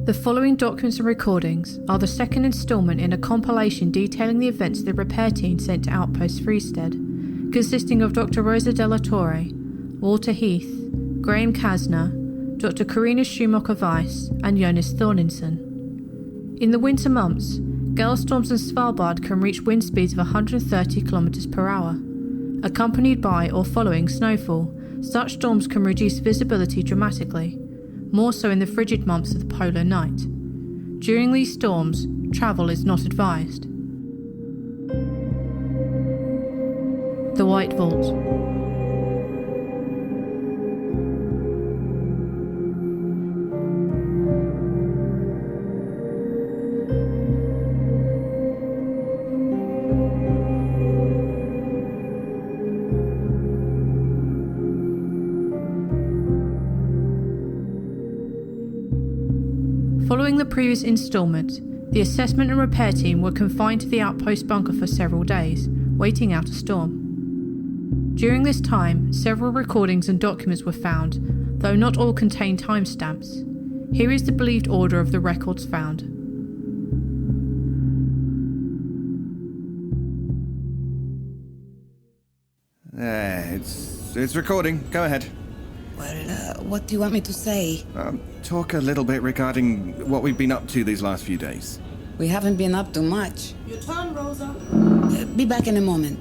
The following documents and recordings are the second instalment in a compilation detailing the events the repair team sent to Outpost Friested, consisting of Dr. Rosa della Torre, Walter Heath, Graham Casner, Dr. Karina Schumacher-Weiß, and Jónas Þórirsson. In the winter months, gale storms in Svalbard can reach wind speeds of 130 km per hour. Accompanied by or following snowfall, such storms can reduce visibility dramatically, more so in the frigid months of the polar night. During these storms, travel is not advised. The White Vault. Following the previous instalment, the assessment and repair team were confined to the outpost bunker for several days, waiting out a storm. During this time, several recordings and documents were found, though not all contained timestamps. Here is the believed order of the records found. It's recording. Go ahead. Well, what do you want me to say? Talk a little bit regarding what we've been up to these last few days. We haven't been up to much. Your turn, Rosa. Be back in a moment.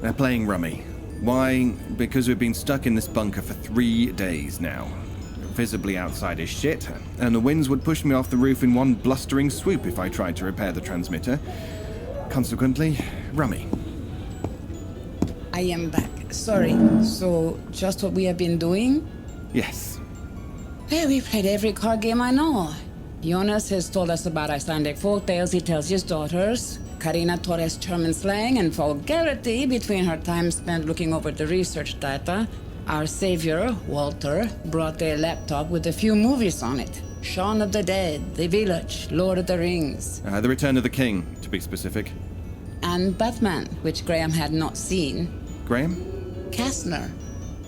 They're playing rummy. Why? Because we've been stuck in this bunker for 3 days now. Visibly outside is shit, and the winds would push me off the roof in one blustering swoop if I tried to repair the transmitter. Consequently, rummy. I am back. Sorry. So, just what we have been doing? Yes. Well, we played every card game I know. Jónas has told us about Icelandic folk tales he tells his daughters. Karina taught us German slang and vulgarity between her time spent looking over the research data. Our savior, Walter, brought a laptop with a few movies on it. Shaun of the Dead, The Village, Lord of the Rings. The Return of the King, to be specific. And Batman, which Graham had not seen. Graham? Casner.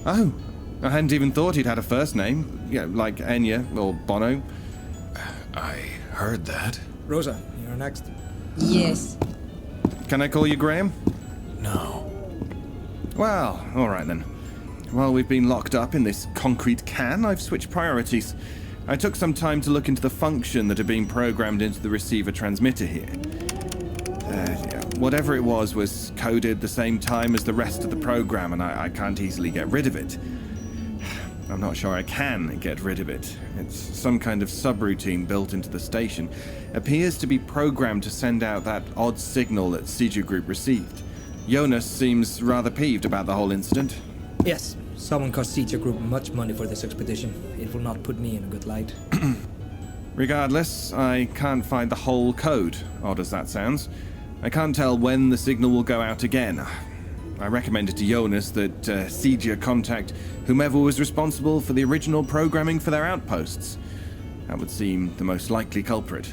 Oh, I hadn't even thought he'd had a first name. Yeah, like Enya or Bono. I heard that. Rosa, you're next. Yes. Can I call you Graham? No. Well, all right then. While we've been locked up in this concrete can, I've switched priorities. I took some time to look into the function that had been programmed into the receiver transmitter here. Whatever it was coded the same time as the rest of the program, and I can't easily get rid of it. I'm not sure I can get rid of it. It's some kind of subroutine built into the station. Appears to be programmed to send out that odd signal that Siege Group received. Jónas seems rather peeved about the whole incident. Yes, someone cost Siege Group much money for this expedition. It will not put me in a good light. Regardless, I can't find the whole code, odd as that sounds. I can't tell when the signal will go out again. I recommended to Jónas that Siege contact whomever was responsible for the original programming for their outposts. That would seem the most likely culprit.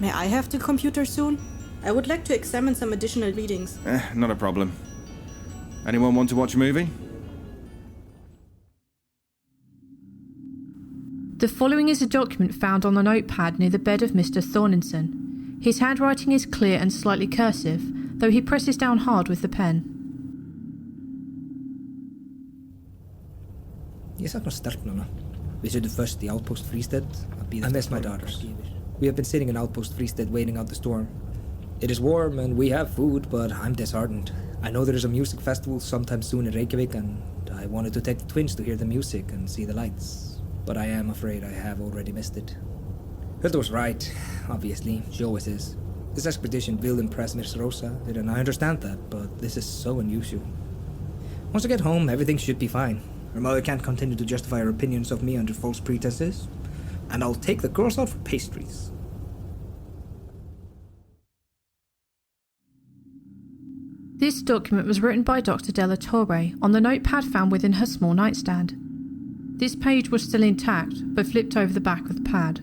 May I have the computer soon? I would like to examine some additional readings. Not a problem. Anyone want to watch a movie? The following is a document found on a notepad near the bed of Mr. Þórirsson. His handwriting is clear and slightly cursive, though he presses down hard with the pen. Ég saknar stelpnanna. Við sitjum first í Outpost Friested. I miss my daughters. We have been sitting in Outpost Friested waiting out the storm. It is warm and we have food, but I'm disheartened. I know there is a music festival sometime soon in Reykjavik, and I wanted to take the twins to hear the music and see the lights. But I am afraid I have already missed it. Hilda was right, obviously. She always is. This expedition will impress Miss Rosa, and I understand that, but this is so unusual. Once I get home, everything should be fine. Her mother can't continue to justify her opinions of me under false pretenses, and I'll take the girls out for pastries. This document was written by Dr. Della Torre on the notepad found within her small nightstand. This page was still intact, but flipped over the back of the pad.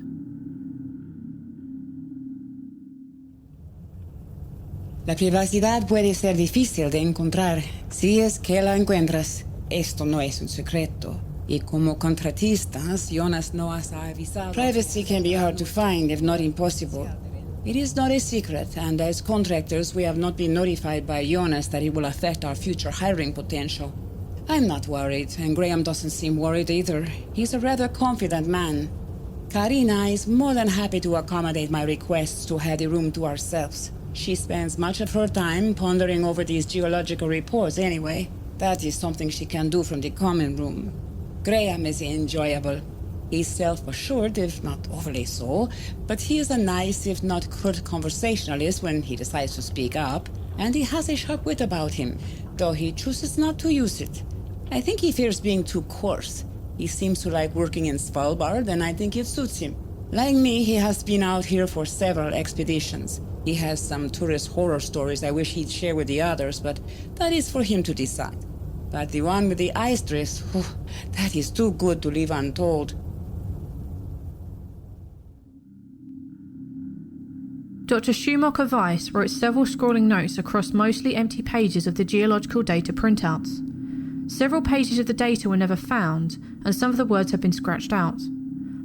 La privacidad puede ser difícil de encontrar si es que la encuentras. Esto no es un secreto. Y como contratistas, Jónas nos ha avisado. Privacy can be hard to find, if not impossible. It is not a secret, and as contractors, we have not been notified by Jónas that it will affect our future hiring potential. I'm not worried, and Graham doesn't seem worried either. He's a rather confident man. Karina is more than happy to accommodate my requests to have the room to ourselves. She spends much of her time pondering over these geological reports anyway. That is something she can do from the common room. Graham is enjoyable. He's self-assured, if not overly so, but he is a nice, if not curt conversationalist when he decides to speak up, and he has a sharp wit about him, though he chooses not to use it. I think he fears being too coarse. He seems to like working in Svalbard, and I think it suits him. Like me, he has been out here for several expeditions. He has some tourist horror stories I wish he'd share with the others, but that is for him to decide. But the one with the ice dress, that is too good to leave untold. Dr. Schumacher-Weiß wrote several scrawling notes across mostly empty pages of the geological data printouts. Several pages of the data were never found, and some of the words have been scratched out.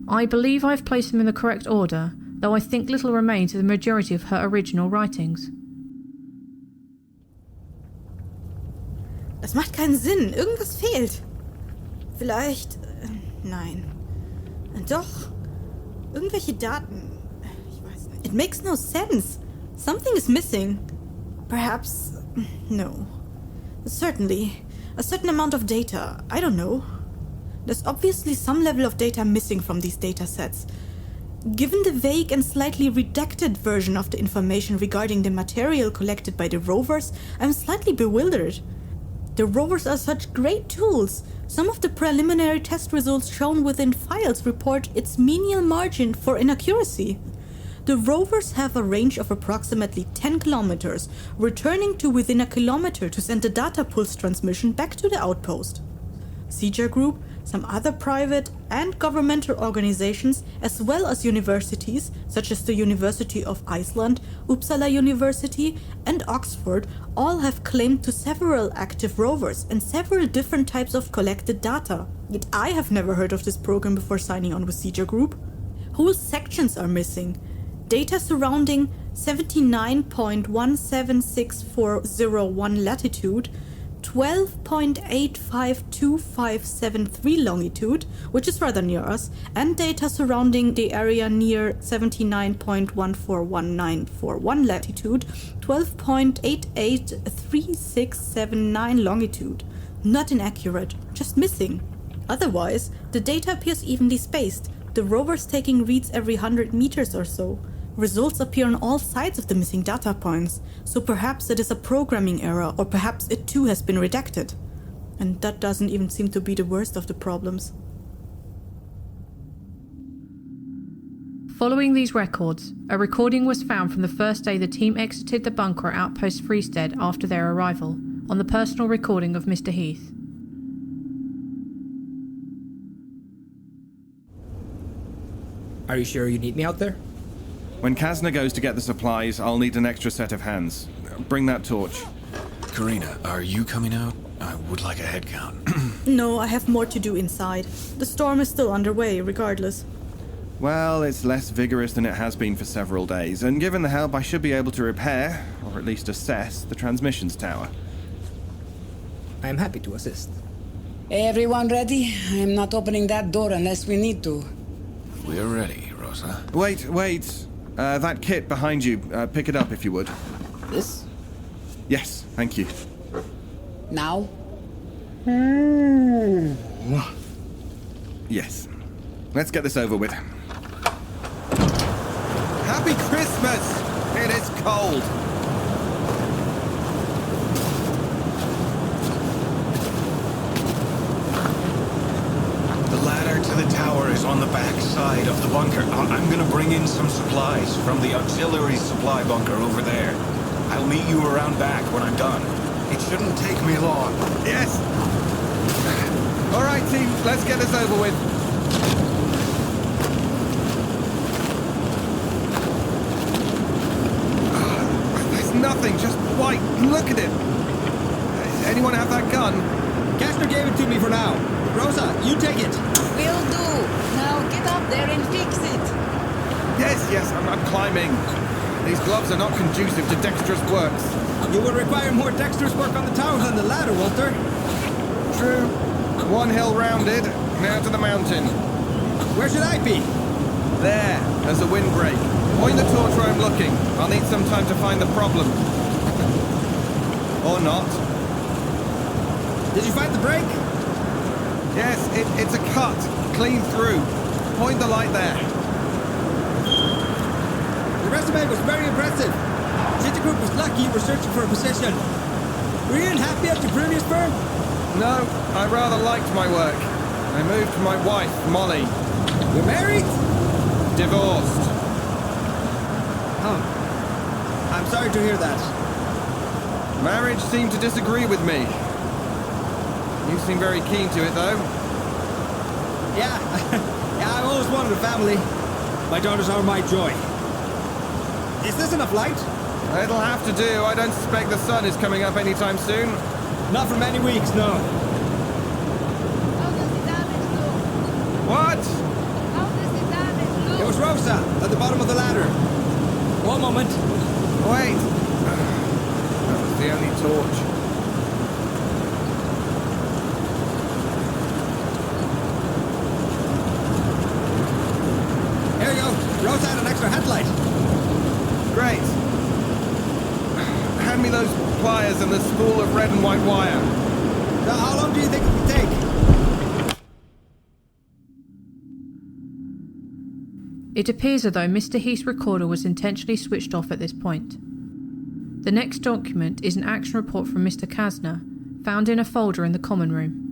I believe I've placed them in the correct order, though I think little remains of the majority of her original writings. Das macht keinen Sinn. Irgendwas fehlt. Vielleicht... nein. Doch. Irgendwelche Daten. Ich weiß nicht. It makes no sense. Something is missing. Perhaps... no. Certainly. A certain amount of data. I don't know. There's obviously some level of data missing from these data sets. Given the vague and slightly redacted version of the information regarding the material collected by the rovers, I'm slightly bewildered. The rovers are such great tools. Some of the preliminary test results shown within files report its menial margin for inaccuracy. The rovers have a range of approximately 10 kilometers, returning to within a kilometer to send the data pulse transmission back to the outpost. Seeger Group, some other private and governmental organizations, as well as universities such as the University of Iceland, Uppsala University, and Oxford, all have claimed to several active rovers and several different types of collected data. Yet I have never heard of this program before signing on with Seeger Group. Whole sections are missing. Data surrounding 79.176401 latitude, 12.852573 longitude, which is rather near us, and data surrounding the area near 79.141941 latitude, 12.883679 longitude. Not inaccurate, just missing. Otherwise, the data appears evenly spaced, the rover's taking reads every 100 meters or so. Results appear on all sides of the missing data points, so perhaps it is a programming error, or perhaps it too has been redacted. And that doesn't even seem to be the worst of the problems. Following these records, a recording was found from the first day the team exited the bunker at Outpost Freestead after their arrival, on the personal recording of Mr. Heath. Are you sure you need me out there? When Casner goes to get the supplies, I'll need an extra set of hands. Bring that torch. Karina, are you coming out? I would like a head count. No, I have more to do inside. The storm is still underway, regardless. Well, it's less vigorous than it has been for several days, and given the help, I should be able to repair, or at least assess, the transmissions tower. I am happy to assist. Everyone ready? I'm not opening that door unless we need to. We're ready, Rosa. Wait. That kit behind you, pick it up if you would. This? Yes, thank you. Now? Yes. Let's get this over with. Happy Christmas! It is cold. The ladder to the tower is on the back side of the bunker. I'm gonna bring in some supplies from the auxiliary supply bunker over there. I'll meet you around back when I'm done. It shouldn't take me long. Yes! All right, team, let's get this over with. There's nothing, just white. Look at it. Anyone have that gun? Casner gave it to me for now. Rosa, you take it. Will do. Now get up there and fix it. Yes, I'm climbing. These gloves are not conducive to dexterous works. You will require more dexterous work on the tower than the ladder, Walter. True. One hill rounded, now to the mountain. Where should I be? There, there's a windbreak. Point the torch where I'm looking. I'll need some time to find the problem. Or not. Did you find the break? Yes, it's a cut. Clean through. Point the light there. Your resume was very impressive. City Group was lucky you were searching for a position. Were you unhappy at your previous firm? No, I rather liked my work. I moved to my wife, Molly. You're married? Divorced. Oh. I'm sorry to hear that. Marriage seemed to disagree with me. You seem very keen to it, though. Yeah. Yeah, I've always wanted a family. My daughters are my joy. Is this enough light? It'll have to do. I don't suspect the sun is coming up anytime soon. Not for many weeks, no. How does the damage look? What? How does the damage look? It was Rosa at the bottom of the ladder. One moment. Wait. That was the only torch. Here you go. Rosa had an extra headlight. Great. Hand me those pliers and the spool of red and white wire. Now, how long do you think it would take? It appears as though Mr. Heath's recorder was intentionally switched off at this point. The next document is an action report from Mr. Casner, found in a folder in the common room.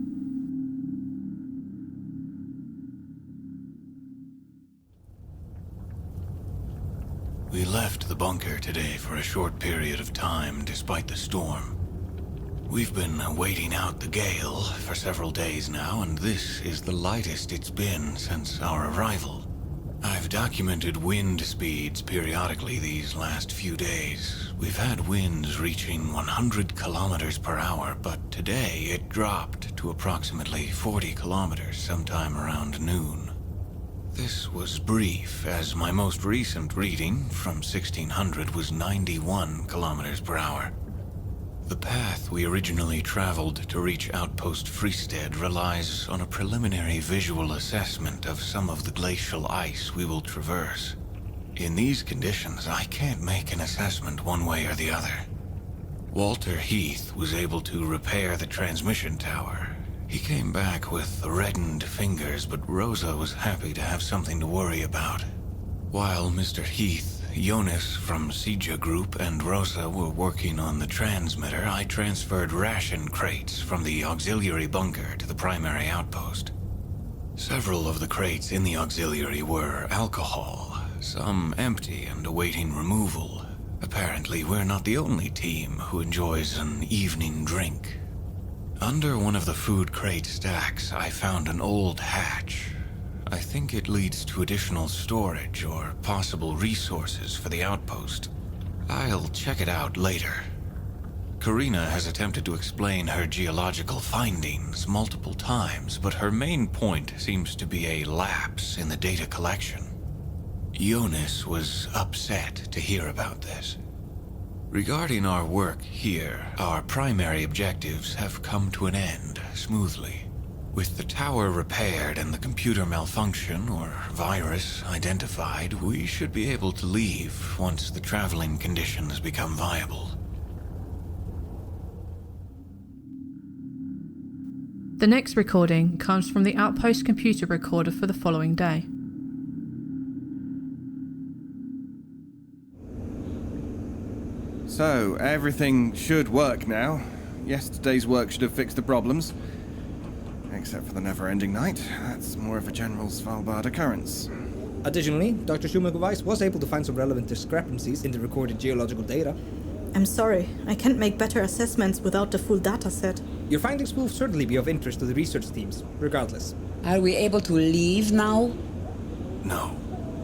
We left the bunker today for a short period of time despite the storm. We've been waiting out the gale for several days now, and this is the lightest it's been since our arrival. I've documented wind speeds periodically these last few days. We've had winds reaching 100 kilometers per hour, but today it dropped to approximately 40 kilometers sometime around noon. This was brief, as my most recent reading from 1600 was 91 kilometers per hour. The path we originally traveled to reach Outpost Fristead relies on a preliminary visual assessment of some of the glacial ice we will traverse. In these conditions, I can't make an assessment one way or the other. Walter Heath was able to repair the transmission tower. He came back with reddened fingers, but Rosa was happy to have something to worry about. While Mr. Heath, Jónas from Sija Group, and Rosa were working on the transmitter, I transferred ration crates from the auxiliary bunker to the primary outpost. Several of the crates in the auxiliary were alcohol, some empty and awaiting removal. Apparently, we're not the only team who enjoys an evening drink. Under one of the food crate stacks, I found an old hatch. I think it leads to additional storage or possible resources for the outpost. I'll check it out later. Karina has attempted to explain her geological findings multiple times, but her main point seems to be a lapse in the data collection. Jónas was upset to hear about this. Regarding our work here, our primary objectives have come to an end smoothly. With the tower repaired and the computer malfunction or virus identified, we should be able to leave once the traveling conditions become viable. The next recording comes from the Outpost computer recorder for the following day. So, everything should work now. Yesterday's work should have fixed the problems. Except for the never-ending night. That's more of a general Svalbard occurrence. Additionally, Dr. Schumacher-Weiß was able to find some relevant discrepancies in the recorded geological data. I'm sorry, I can't make better assessments without the full data set. Your findings will certainly be of interest to the research teams, regardless. Are we able to leave now? No.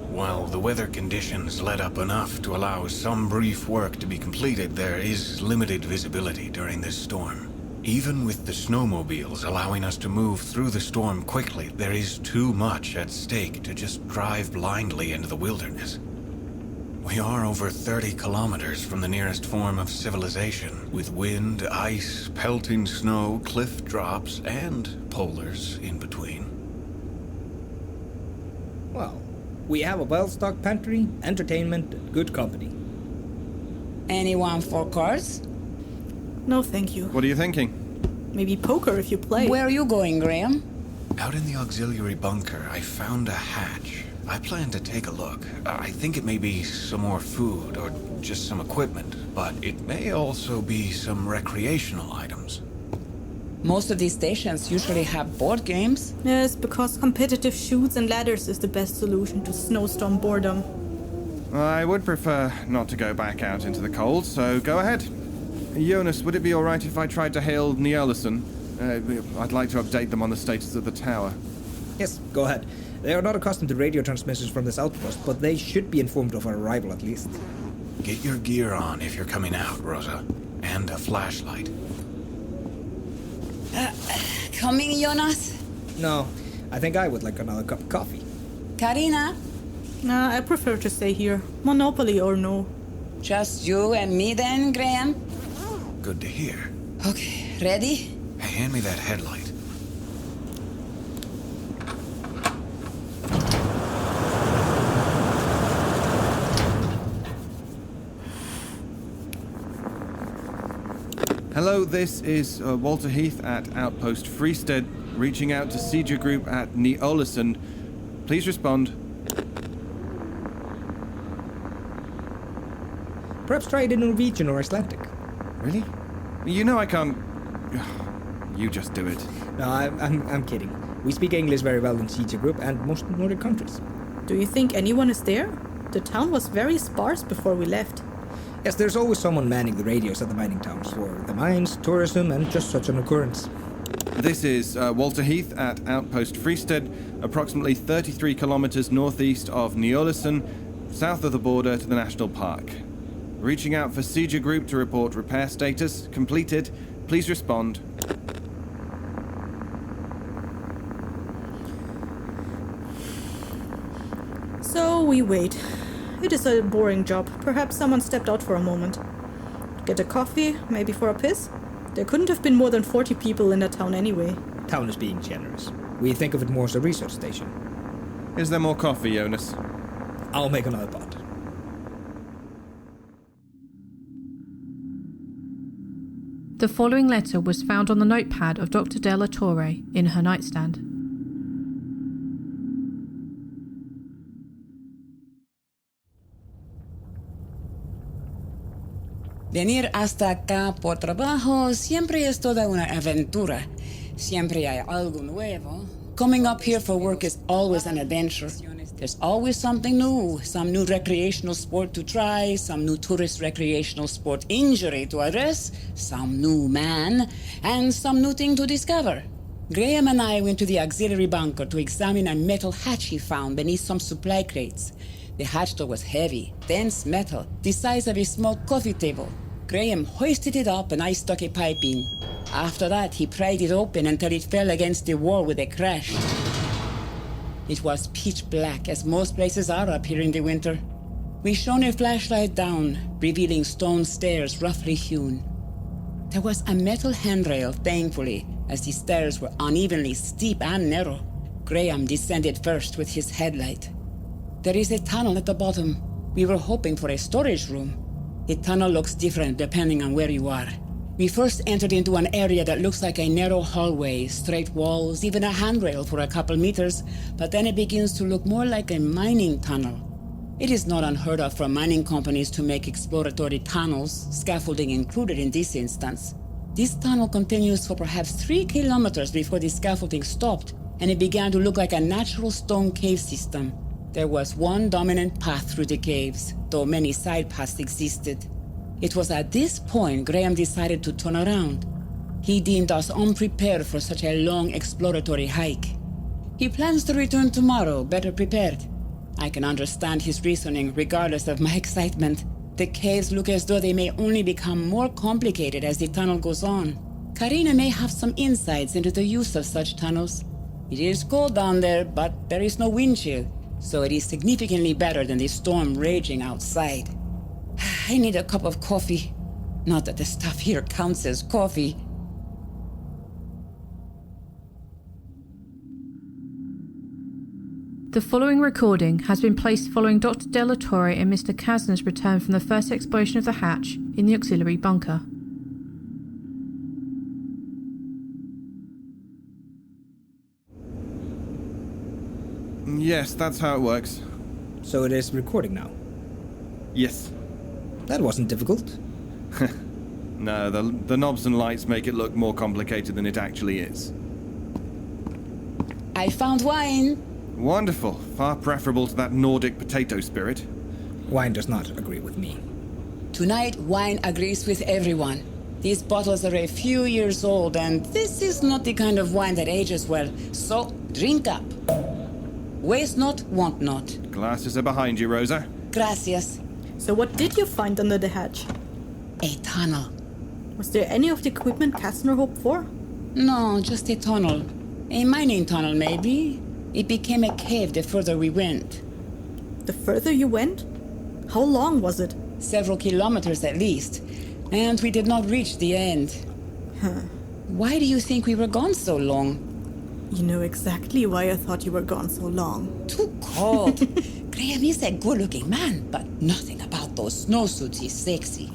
While the weather conditions let up enough to allow some brief work to be completed, there is limited visibility during this storm. Even with the snowmobiles allowing us to move through the storm quickly, there is too much at stake to just drive blindly into the wilderness. We are over 30 kilometers from the nearest form of civilization, with wind, ice, pelting snow, cliff drops, and polars in between. Well, we have a well-stocked pantry, entertainment, and good company. Anyone for cards? No, thank you. What are you thinking? Maybe poker if you play. Where are you going, Graham? Out in the auxiliary bunker, I found a hatch. I plan to take a look. I think it may be some more food or just some equipment, but it may also be some recreational items. Most of these stations usually have board games. Yes, because competitive chutes and ladders is the best solution to snowstorm boredom. I would prefer not to go back out into the cold, so go ahead. Jónas, would it be alright if I tried to hail Niolason? I'd like to update them on the status of the tower. Yes, go ahead. They are not accustomed to radio transmissions from this outpost, but they should be informed of our arrival at least. Get your gear on if you're coming out, Rosa. And a flashlight. Coming, Jónas? No, I think I would like another cup of coffee. Karina? Nah, I prefer to stay here. Monopoly or no. Just you and me then, Graham? Good to hear. Okay, ready? Hey, hand me that headlight. Hello, this is Walter Heath at Outpost Freestead, reaching out to Seeger Group at Niolason. Please respond. Perhaps try it in Norwegian or Icelandic. Really? You know I can't... You just do it. No, I'm kidding. We speak English very well in Seeger Group and most Nordic countries. Do you think anyone is there? The town was very sparse before we left. Yes, there's always someone manning the radios at the mining towns for the mines, tourism, and just such an occurrence. This is Walter Heath at Outpost Freestead, approximately 33 kilometers northeast of Niolason, south of the border to the national park. Reaching out for Seeger Group to report repair status. Completed. Please respond. So we wait. It is a boring job. Perhaps someone stepped out for a moment. Get a coffee, maybe for a piss? There couldn't have been more than 40 people in that town anyway. Town is being generous. We think of it more as a research station. Is there more coffee, Jónas? I'll make another pot. The following letter was found on the notepad of Dr. Della Torre in her nightstand. Venir hasta acá por trabajo siempre es toda una aventura. Siempre hay algo nuevo. Coming up here for work is always an adventure. There's always something new, some new recreational sport to try, some new tourist recreational sport injury to address, some new man, and some new thing to discover. Graham and I went to the auxiliary bunker to examine a metal hatch he found beneath some supply crates. The hatch door was heavy, dense metal, the size of a small coffee table. Graham hoisted it up and I stuck a pipe in. After that, he pried it open until it fell against the wall with a crash. It was pitch black, as most places are up here in the winter. We shone a flashlight down, revealing stone stairs roughly hewn. There was a metal handrail, thankfully, as the stairs were unevenly steep and narrow. Graham descended first with his headlight. There is a tunnel at the bottom. We were hoping for a storage room. The tunnel looks different depending on where you are. We first entered into an area that looks like a narrow hallway, straight walls, even a handrail for a couple meters, but then it begins to look more like a mining tunnel. It is not unheard of for mining companies to make exploratory tunnels, scaffolding included in this instance. This tunnel continues for perhaps 3 kilometers before the scaffolding stopped, and it began to look like a natural stone cave system. There was one dominant path through the caves, though many side paths existed. It was at this point Graham decided to turn around. He deemed us unprepared for such a long exploratory hike. He plans to return tomorrow, better prepared. I can understand his reasoning regardless of my excitement. The caves look as though they may only become more complicated as the tunnel goes on. Karina may have some insights into the use of such tunnels. It is cold down there, but there is no wind chill, so it is significantly better than the storm raging outside. I need a cup of coffee. Not that the stuff here counts as coffee. The following recording has been placed following Dr. Della Torre and Mr. Casner's return from the first explosion of the hatch in the auxiliary bunker. Yes, that's how it works. So it is recording now. Yes. That wasn't difficult. No, the knobs and lights make it look more complicated than it actually is. I found wine. Wonderful. Far preferable to that Nordic potato spirit. Wine does not agree with me. Tonight, wine agrees with everyone. These bottles are a few years old, and this is not the kind of wine that ages well. So, drink up. Waste not, want not. Glasses are behind you, Rosa. Gracias. So what did you find under the hatch? A tunnel. Was there any of the equipment Casner hoped for? No, just a tunnel. A mining tunnel, maybe. It became a cave the further we went. The further you went? How long was it? Several kilometers at least. And we did not reach the end. Why do you think we were gone so long? You know exactly why I thought you were gone so long. Too cold. Graham is a good-looking man, but nothing about those snowsuits is sexy.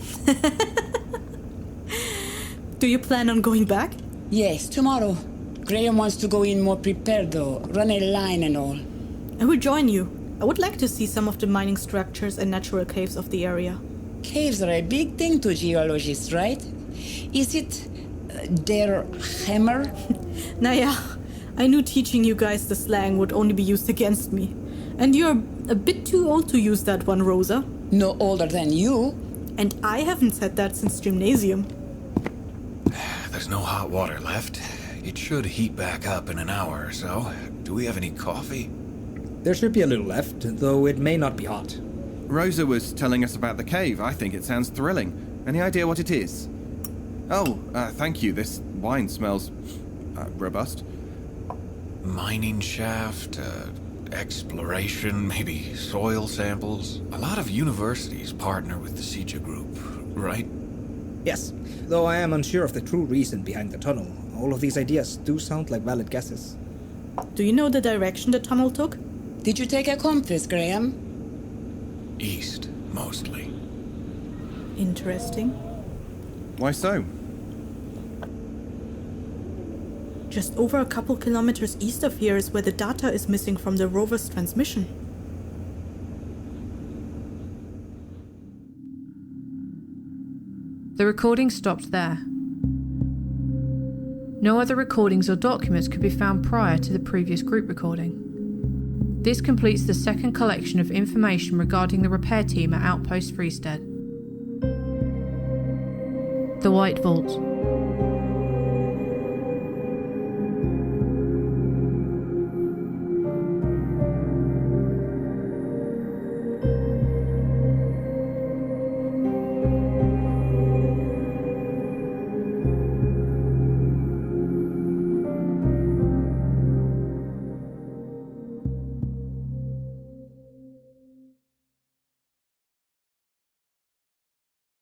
Do you plan on going back? Yes, tomorrow. Graham wants to go in more prepared, though. Run a line and all. I will join you. I would like to see some of the mining structures and natural caves of the area. Caves are a big thing to geologists, right? Is it der Hammer? Naja, I knew teaching you guys the slang would only be used against me. And you're a bit too old to use that one, Rosa. No older than you. And I haven't said that since gymnasium. There's no hot water left. It should heat back up in an hour or so. Do we have any coffee? There should be a little left, though it may not be hot. Rosa was telling us about the cave. I think it sounds thrilling. Any idea what it is? Oh, thank you. This wine smells robust. Mining shaft, exploration, maybe soil samples. A lot of universities partner with the Sija group, right? Yes, though I am unsure of the true reason behind the tunnel. All of these ideas do sound like valid guesses. Do you know the direction the tunnel took? Did you take a compass, Graham? East, mostly. Interesting. Why so? Just over a couple kilometers east of here is where the data is missing from the rover's transmission. The recording stopped there. No other recordings or documents could be found prior to the previous group recording. This completes the second collection of information regarding the repair team at Outpost Freestead. The White Vault.